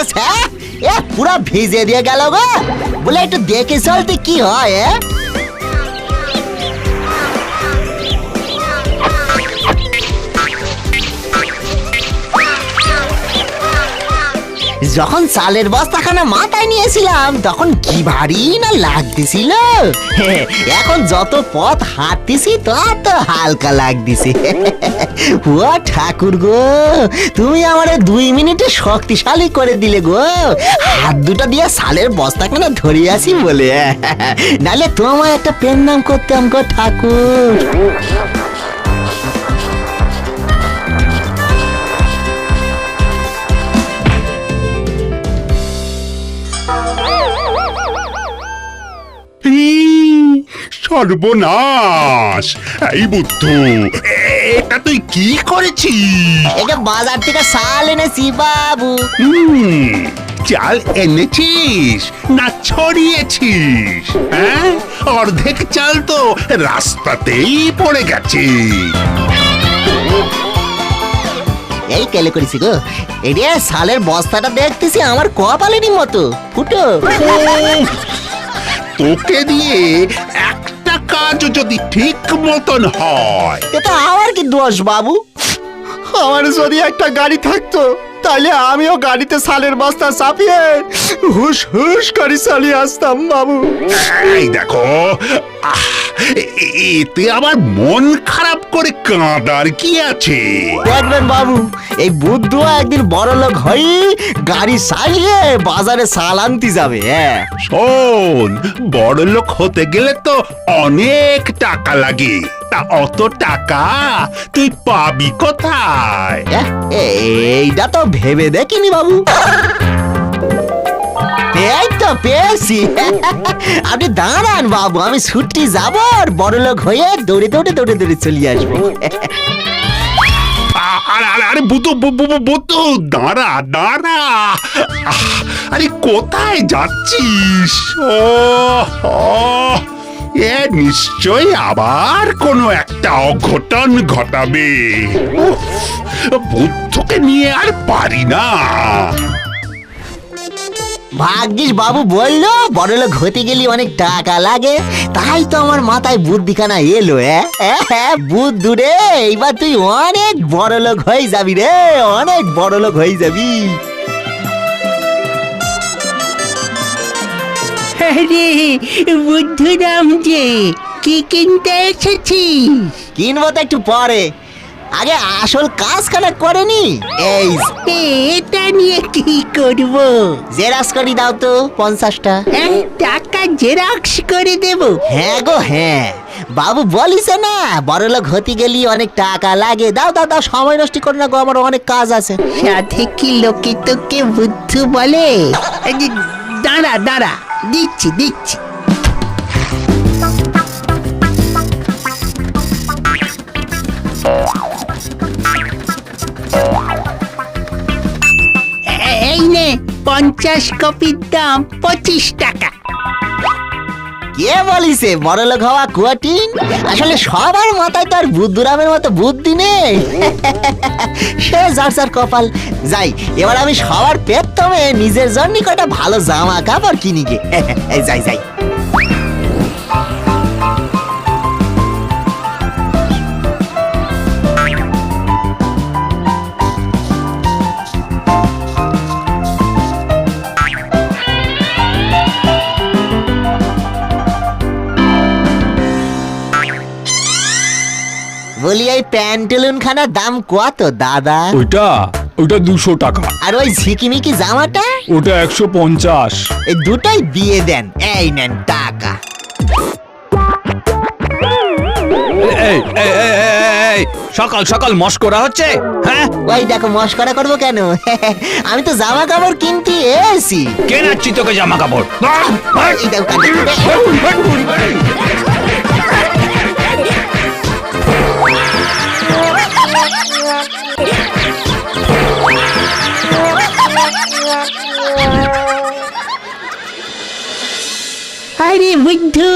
Dress, হ্যাঁ এ পুরা ভিজে দিয়ে গেল গো। বলে একটু দেখে চলতে কি হয়। যখন চালের বস্তাখানা মাথায় নিয়েছিলাম তখন কি ভারী না লাগতেছিল, এখন যত পথ হাঁটতেছি তত হালকা লাগতেছে। ও ঠাকুর গো, তুমি আমারে 2 মিনিটে শক্তিশালী করে দিলে গো। হাত দুটা দিয়ে চালের বস্তাখানা ধরে আছি বলে, নালে তোমায় একটা প্রণাম করতাম গো ঠাকুর। সর্বনাশ! এই বুদ্ধু, এটা তুই কি করেছিস? এটা বাজার থেকে চাল এনেছি বাবু। চাল এনেছিস না ছড়িয়েছিস? হ্যাঁ, অর্ধেক চাল তো রাস্তাতেই পড়ে গেছে। এই কেলে করেছি গো, এটা সালের বস্তাটা দেখতেছি আমার কপালেরই মতো ফুটো। তোকে দিয়ে একটা কাজ যদি ঠিক মতন হয়, এটা আমার কি দোষ বাবু? আমার যদি একটা গাড়ি থাকতো তাহলে আমিও গাড়িতে সালের বস্তা চাপিয়ে হুশ হুশ করে চালিয়ে আসতাম বাবু। এই দেখো, এতে আমার মন খারাপ করে কাঁদার কি আছে? দেখবেন বাবু, এই বুদ্ধু একদিন বড় লোক হই গাড়ি চালিয়ে বাজারে চাল আনতে যাবে। শোন, বড় লোক হতে গেলে তো অনেক টাকা লাগে, তা অত টাকা তুই পাবি কোথায়? এইটা তো ভেবে দেখিনি বাবু। এই তো পেয়েছি। আপনি দাঁড়ান বাবু, আমি ছুটি যাব আর বড় লোক হয়ে দৌড়ে দৌড়ে দৌড়ে দৌড়ে চলে আসবো। আরে বুতু, দাঁড়া দাঁড়া। আরে কোথায় যাচ্ছিস? এ নিশ্চয় আবার কোনো একটা অঘটন ঘটাবে। বুদ্ধকে নিয়ে আর পারি না। ভাগ্যিস বাবু বললো বড় লোক হতে গেলে অনেক টাকা লাগে, তাই তো আমার মাথায় বুদ্ধিখানা এলো। বুদ্ধু রে, এইবার তুই অনেক বড় লোক হয়ে যাবি রে, অনেক বড় লোক হয়ে যাবি। আরে বুদ্ধুরাম যে, কি কিনতে এসেছিস? কিনবো তো একটু পরে, আগে আসল কাজখানা করে নি। এই এটা নিয়ে কি করব? জেরক্স করে দাও তো 50টা। টাকা জেরক্স করে দেব? হ্যাঁ গো হ্যাঁ, বাবু বলিস না বড় লোক হতে গেলি অনেক টাকা লাগে। দাও দাও দাও, সময় নষ্ট করো না গো, আমার অনেক কাজ আছে। সাথে কি লোকে তোকে বুদ্ধু বলে? দাঁড়া দাঁড়া, দিচ্ছি দিচ্ছি। এই নে, 50 কপির দাম 25 টাকা। কে বলিছে বড় লোক হওয়া কঠিন? আসলে সবার মাথায় তো আর বুদ্ধুরামের মতো বুদ্ধি নেই। সে যার যার কপাল। যাই, এবার আমি সবার পেট্রমে নিজের জন্য কটা ভালো জামা কাপড় কিনি গে। যাই যাই। বলি এই প্যান্টুলুন খানার দাম কত দাদা? ওইটা 200 টাকা। আর ওই ঝিকিমিকি জামাটা? ওটা 150। এই দুটোই দিয়ে দেন, এই নেন টাকা। এই সকাল সকাল মস্করা হচ্ছে? হ্যাঁ, ওই দেখো, মস্করা করবো কেন? আমি তো জামা কাপড় কিনতে এসি। কেনাচ্ছি তোকে জামা কাপড়। এই দেখো কানে। আরে বুদ্ধু,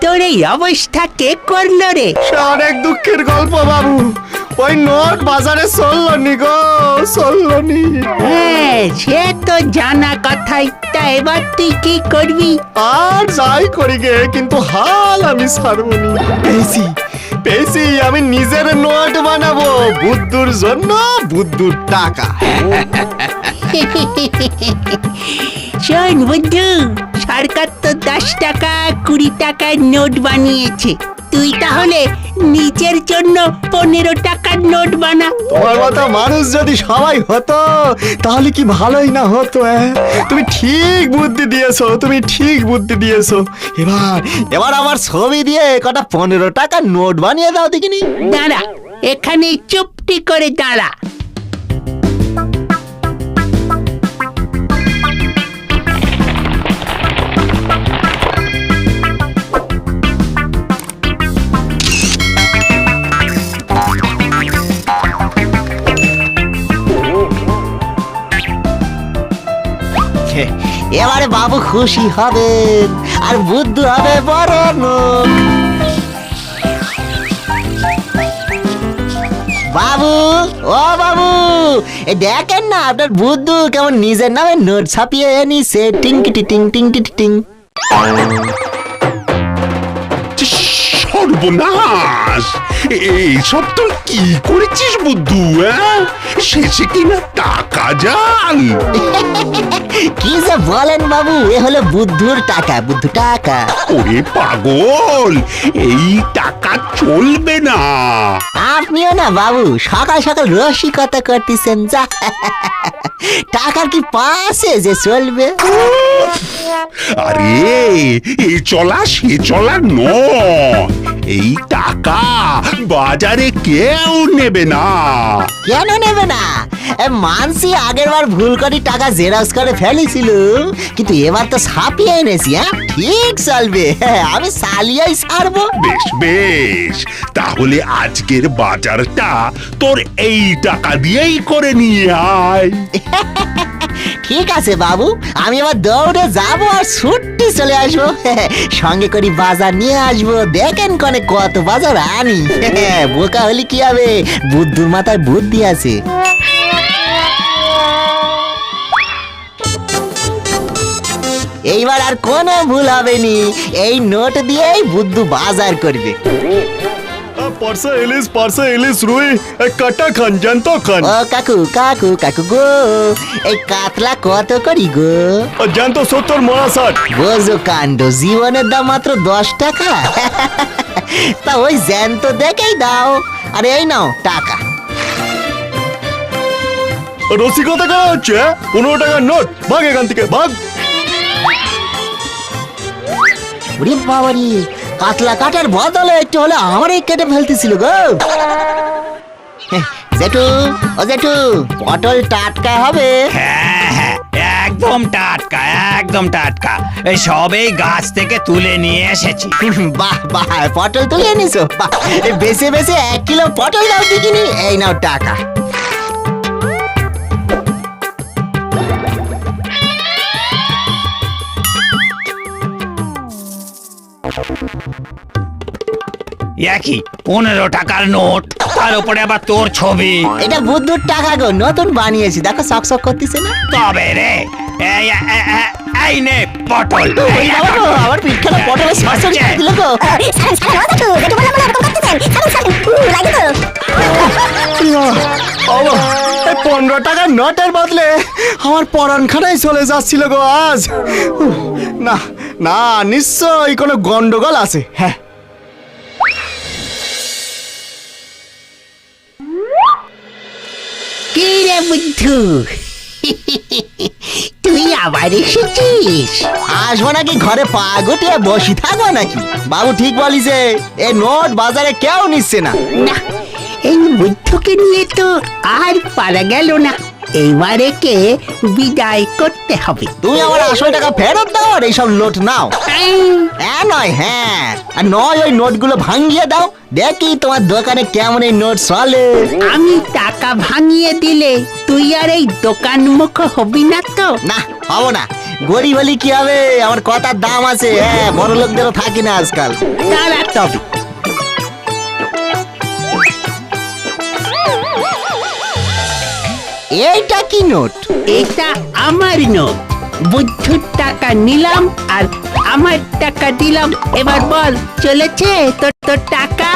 তোর এই অবস্থা কে করলো রে? সে অনেক দুঃখের গল্প বাবু। ওই নোট বাজারে চললো নি গো, চললো নি। হ্যাঁ সে তো জানা কথাই। তা এবার তুই কি করবি? আর যাই করি গে, কিন্তু হাল আমি ছাড়বো নি। পেয়েছি পেয়েছি, আমি নিজের নোট বানাবো, বুদ্ধুর জন্য বুদ্ধুর টাকা। শোন বুদ্ধু, সরকার তো 10 টাকা 20 টাকার নোট বানিয়েছে, তুই তাহলে নিজের জন্য 15 টাকার নোট বানা। তোমার মতো মানুষ যদি সবাই হতো তাহলে কি ভালোই না হতো। তুমি ঠিক বুদ্ধি দিয়েছো, তুমি ঠিক বুদ্ধি দিয়েছো। এবার এবার আমার ছবি দিয়ে কটা 15 টাকার নোট বানিয়ে দাও দেখিনি। দাঁড়া, এখানে চুপটি করে দাঁড়া। এবারে বাবু খুশি হবে আর বুদ্ধু হবে বড় লোক। বাবু, ও বাবু, এ দেখেন না আপনার বুদ্ধু কেমন নিজের নামে নোট ছাপিয়ে নিছে। টিং টিং টিং টিং টিং টিং। সর্বনাশ! এইসব তুই কি করেছিস বুদ্ধু? শেষে কিনা টাকা যান। কি যে বলেন বাবু, এ হলো বুদ্ধুর টাকা, বুদ্ধু টাকা। ওরে পাগল, এই টাকা চলবে না। আপনিও না বাবু সকাল সকাল রসিকতা করতেছেন। যা, টাকার কি পাশে যে চলবে? আরে এ চলা সে চলা নয়, এই টাকা বাজারে কেউ নেবে না। কেন নেবে না? মানসি আগের বার ভুল করে টাকা জেরক্স করে ফেলেছিল, কিন্তু এবার তো ছাপিয়ে এনেছি। ঠিক চলবে, আমি চালিয়েই ছাড়বো। বেশ বেশ, তাহলে আজকের বাজারটা তোর এই টাকা দিয়েই করে নিয়ে আয়। ঠিক আছে বাবু, আমি এবার দৌড়ে যাবো আর ছুট্টি চলে আসবো। সঙ্গে করে বাজার নিয়ে আসবো। দেখেন কনে কত বাজার আনি। বোকা হলে কি হবে, বুদ্ধুর মাথায় বুদ্ধি আছে। এইবার আর কোনো ভুল হবে নি, এই নোট দিয়েই বুদ্ধু বাজার করবে। পার্সা ইলিশ রুই কাটা খান, জানত খান। ও কাকু কাকু কাকু গো, এই কাতলা কত করি গো? জানত 70 মোড়া 60। বোঝো কাণ্ড, জীবনের দাম মাত্র 10 টাকা। তা ওই জ্যান্ত দেখেই দাও। আর এই নাও টাকা। রসিকতা করা হচ্ছে। 15 টাকার নোট, ভাগ এখান থেকে ভাগ। ওরে বাবারি, কাতলা কাটার বদলে একটু হলে আমারই কেটে ফেলতেছিল গো। জেঠু, ও জেঠু, পটল টাটকা হবে? হ্যাঁ, একদম টাটকা, একদম টাটকা। এই সবেই গাছ থেকে তুলে নিয়ে এসেছি। বাহ বাহ, পটল তুলে এনেছো? বাহ, বেছে বেছে 1 কিলো পটল দাও দেখিনি। এই নাও টাকা। একই 15 টাকার নোট, তার উপরে আবার তোর ছবি। এটা বুদ্ধুর টাকা গো, নতুন বানিয়েছি। দেখো চকচক করতেছে না? তবে রে, এই নে পটল। ওই বাবা গো, আমার পিঠখানা পটলের সরসরি করে দিল গো। বাবা, এই 15 টাকার নোটের বদলে আমার পরানখানায় চলে যাচ্ছিল গো আজ। না না, নিশ্চয়ই কোনো গন্ডগোল আছে। হ্যাঁ, কি রে বুদ্ধু, তুই আবার এসেছিস? আসবো নাকি ঘরে পা গুটিয়ে বসি থাকবো নাকি? বাবু ঠিক বলিছে, এ নোট বাজারে কেউ নিচ্ছে না। না, এই বুদ্ধুকে নিয়ে তো আর পারা গেল না। এইবারে কে বিদায় করতে হবে। তুমি আমার আসল টাকা ফেরত দাও আর এইসব নোট নাও। হ্যাঁ নয় হ্যাঁ, আর নয় ওই নোটগুলো ভাঙিয়ে দাও। দেখি তোমার দোকানে কেমন এই নোট চলে। আমি টাকা ভাঙিয়ে দিলে তুই আর এই দোকান মুখ হবি না তো? না, হবো না। গরিব হলে কি হবে, আমার কথার দাম আছে। হ্যাঁ, বড় লোকদেরও থাকি না আজকাল। তারা তবে এইটা কি নোট? এটা আমার নোট। বুদ্ধুর টাকা নিলাম আর আমার টাকা দিলাম। এবার বল, চলেছে তোর তোর টাকা?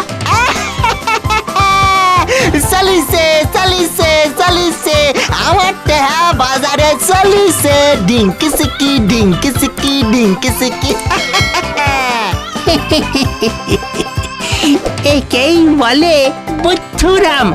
চলিছে চলিছে চলিছে, আমার টেহা বাজারে চলিছে। ডিঙ্কি সিকি ডিঙ্কি সিকি ডিঙ্কি সিকি। একেই বলে বুদ্ধুরাম।